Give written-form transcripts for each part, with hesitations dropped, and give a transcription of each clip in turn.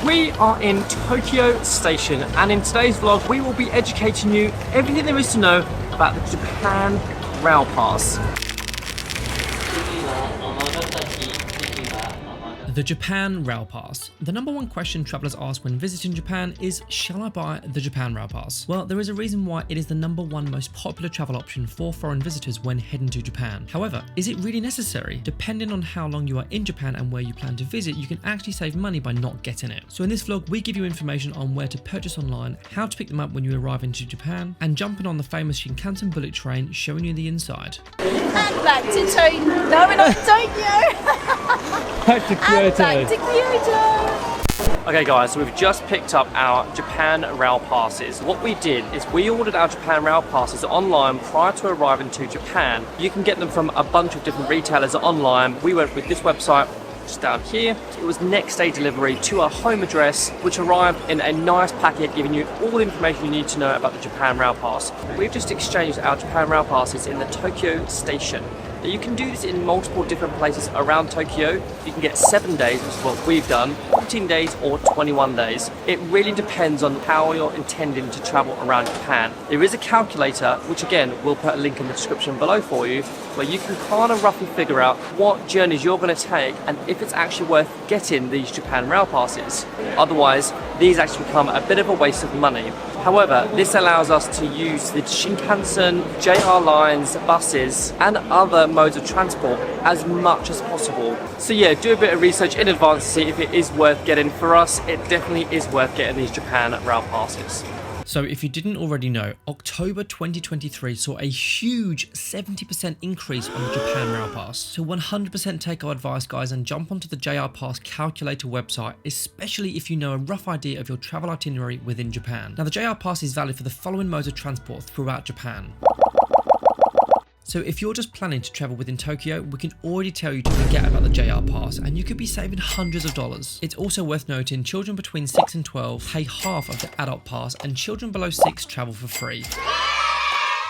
We are in Tokyo Station, and in today's vlog we will be educating you everything there is to know about the Japan Rail Pass. The Japan Rail Pass. The number one question travellers ask when visiting Japan is, shall I buy the Japan Rail Pass? Well, there is a reason why it is the number one most popular travel option for foreign visitors when heading to Japan. However, is it really necessary? Depending on how long you are in Japan and where you plan to visit, you can actually save money by not getting it. So in this vlog, we give you information on where to purchase online, how to pick them up when you arrive into Japan, and jumping on the famous Shinkansen bullet train, showing you the inside. And back to Tokyo. No, we're not in Tokyo. Back to Kyoto. Back to Kyoto. Okay guys, so we've just picked up our Japan Rail Passes. What we did is we ordered our Japan Rail Passes online prior to arriving to Japan. You can get them from a bunch of different retailers online. We went with this website just down here. It was next day delivery to our home address, which arrived in a nice packet giving you all the information you need to know about the Japan Rail Pass. We've just exchanged our Japan Rail Passes in the Tokyo Station. Now you can do this in multiple different places around Tokyo. You can get 7 days, which is what we've done, 14 days or 21 days. It really depends on how you're intending to travel around Japan. There is a calculator, which again, we'll put a link in the description below for you, where you can kind of roughly figure out what journeys you're going to take and if it's actually worth getting these Japan Rail Passes. Otherwise, these actually become a bit of a waste of money. However, this allows us to use the Shinkansen, JR lines, buses and other modes of transport as much as possible. So yeah, do a bit of research in advance to see if it is worth getting. For us, it definitely is worth getting these Japan Rail Passes. So if you didn't already know, October 2023 saw a huge 70% increase on the Japan Rail Pass. So 100% take our advice guys and jump onto the JR Pass calculator website, especially if you know a rough idea of your travel itinerary within Japan. Now the JR Pass is valid for the following modes of transport throughout Japan. So if you're just planning to travel within Tokyo, we can already tell you to forget about the JR Pass and you could be saving hundreds of dollars. It's also worth noting children between 6 and 12 pay half of the adult pass and children below 6 travel for free.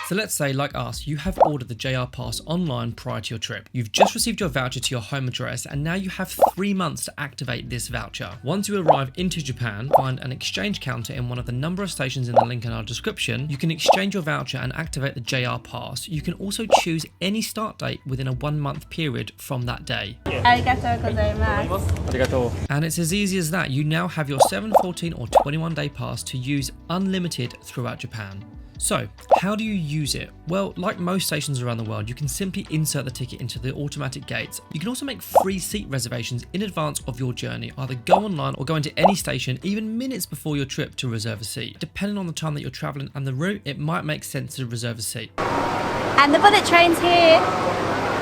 So let's say, like us, you have ordered the JR Pass online prior to your trip. You've just received your voucher to your home address and now you have 3 months to activate this voucher. Once you arrive into Japan, find an exchange counter in one of the number of stations in the link in our description. You can exchange your voucher and activate the JR Pass. You can also choose any start date within a 1 month period from that day. Arigatou gozaimasu. And it's as easy as that. You now have your 7, 14 or 21 day pass to use unlimited throughout Japan. So, how do you use it? Well, like most stations around the world, you can simply insert the ticket into the automatic gates. You can also make free seat reservations in advance of your journey. Either go online or go into any station even minutes before your trip to reserve a seat. Depending on the time that you're traveling and the route, it might make sense to reserve a seat. And the bullet trains here,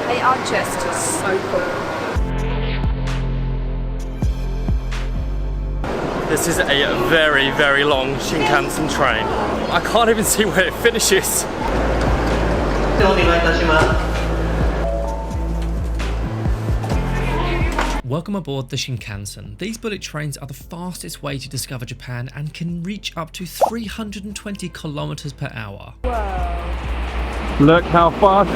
they are just so cool. This is a very, very long Shinkansen train. I can't even see where it finishes. Welcome aboard the Shinkansen. These bullet trains are the fastest way to discover Japan and can reach up to 320 kilometers per hour. Whoa. Look how fast.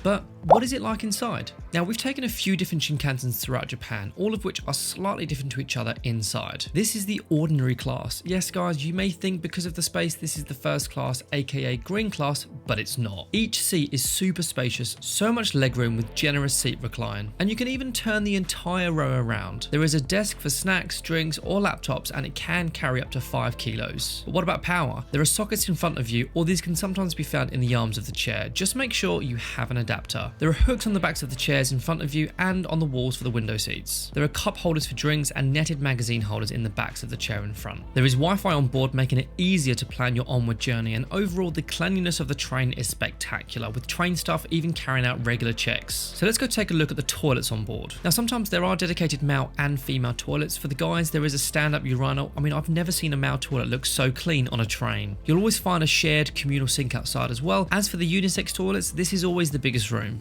But what is it like inside? Now we've taken a few different Shinkansens throughout Japan, all of which are slightly different to each other inside. This is the ordinary class. Yes guys, you may think because of the space this is the first class, aka green class, but it's not. Each seat is super spacious, so much legroom with generous seat recline, and you can even turn the entire row around. There is a desk for snacks, drinks or laptops and it can carry up to 5 kilos. But what about power? There are sockets in front of you, or these can sometimes be found in the arms of the chair. Just make sure you have an adapter. There are hooks on the backs of the chairs in front of you and on the walls for the window seats. There are cup holders for drinks and netted magazine holders in the backs of the chair in front. There is Wi-Fi on board, making it easier to plan your onward journey, and overall the cleanliness of the train is spectacular, with train staff even carrying out regular checks. So let's go take a look at the toilets on board. Now sometimes there are dedicated male and female toilets. For the guys there is a stand-up urinal. I mean, I've never seen a male toilet look so clean on a train. You'll always find a shared communal sink outside as well. As for the unisex toilets, this is always the biggest room.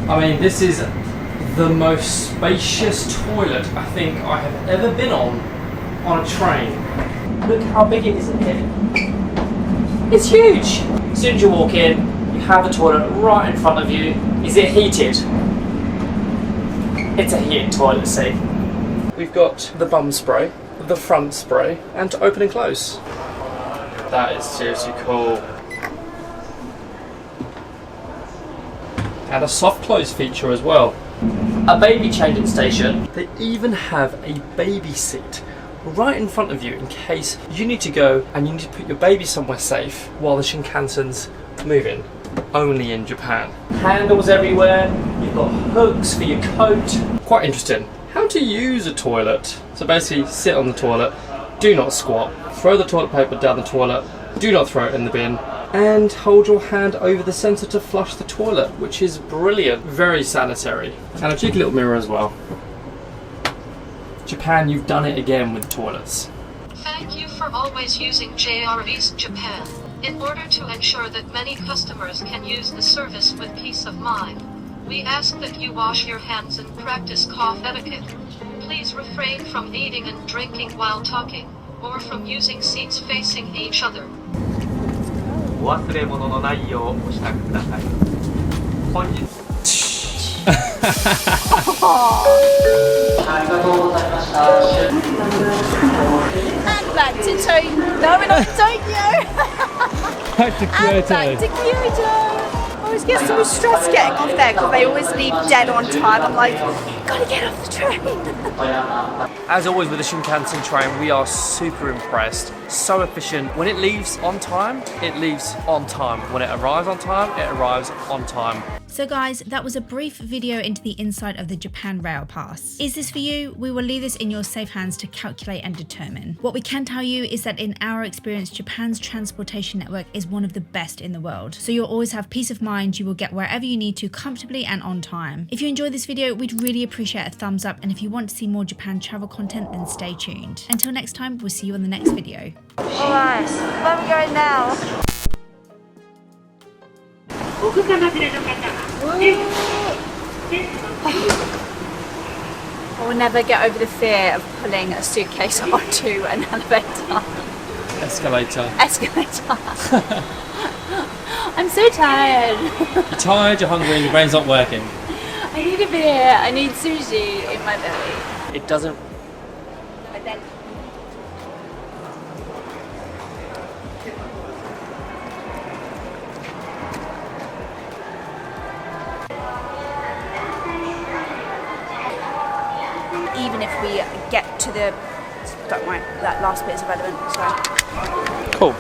I mean, this is the most spacious toilet I think I have ever been on a train. Look how big it is in here. It's huge. As soon as you walk in, you have the toilet right in front of you. Is it heated? It's a heated toilet seat. We've got the bum spray, the front spray, and to open and close. That is seriously cool. And a soft close feature as well. A baby changing station. They even have a baby seat right in front of you in case you need to go and you need to put your baby somewhere safe while the Shinkansen's moving. Only in Japan. Handles everywhere. You've got hooks for your coat. Quite interesting. How to use a toilet. So basically sit on the toilet, do not squat, throw the toilet paper down the toilet, do not throw it in the bin, and hold your hand over the sensor to flush the toilet, which is brilliant. Very sanitary. And a cheeky little mirror as well. Japan, you've done it again with toilets. Thank you for always using JRV's Japan. In order to ensure that many customers can use the service with peace of mind, we ask that you wash your hands and practice cough etiquette. Please refrain from eating and drinking while talking, or from using seats facing each other. お忘れ物のないようお支度ください。本日ありがとうございました。 And back to Tokyo. No, we're not Tokyo. Back to And back to Kyoto. I always get so stressed getting off there because they always leave dead on time. I'm like, gotta get off the train. As always with the Shinkansen train, we are super impressed. So efficient. When it leaves on time, it leaves on time. When it arrives on time, it arrives on time. So guys, that was a brief video into the inside of the Japan Rail Pass. Is this for you? We will leave this in your safe hands to calculate and determine. What we can tell you is that in our experience, Japan's transportation network is one of the best in the world. So you'll always have peace of mind, you will get wherever you need to comfortably and on time. If you enjoyed this video, we'd really appreciate a thumbs up, and if you want to see more Japan travel content, then stay tuned. Until next time, we'll see you on the next video. Alright, where are we going now? I will never get over the fear of pulling a suitcase onto an elevator. Escalator. Escalator. I'm so tired. You're tired, you're hungry, your brain's not working. I need a beer. I need sushi in my belly. It doesn't. But then even if we get to the, don't worry, that last bit is irrelevant. Sorry. Cool.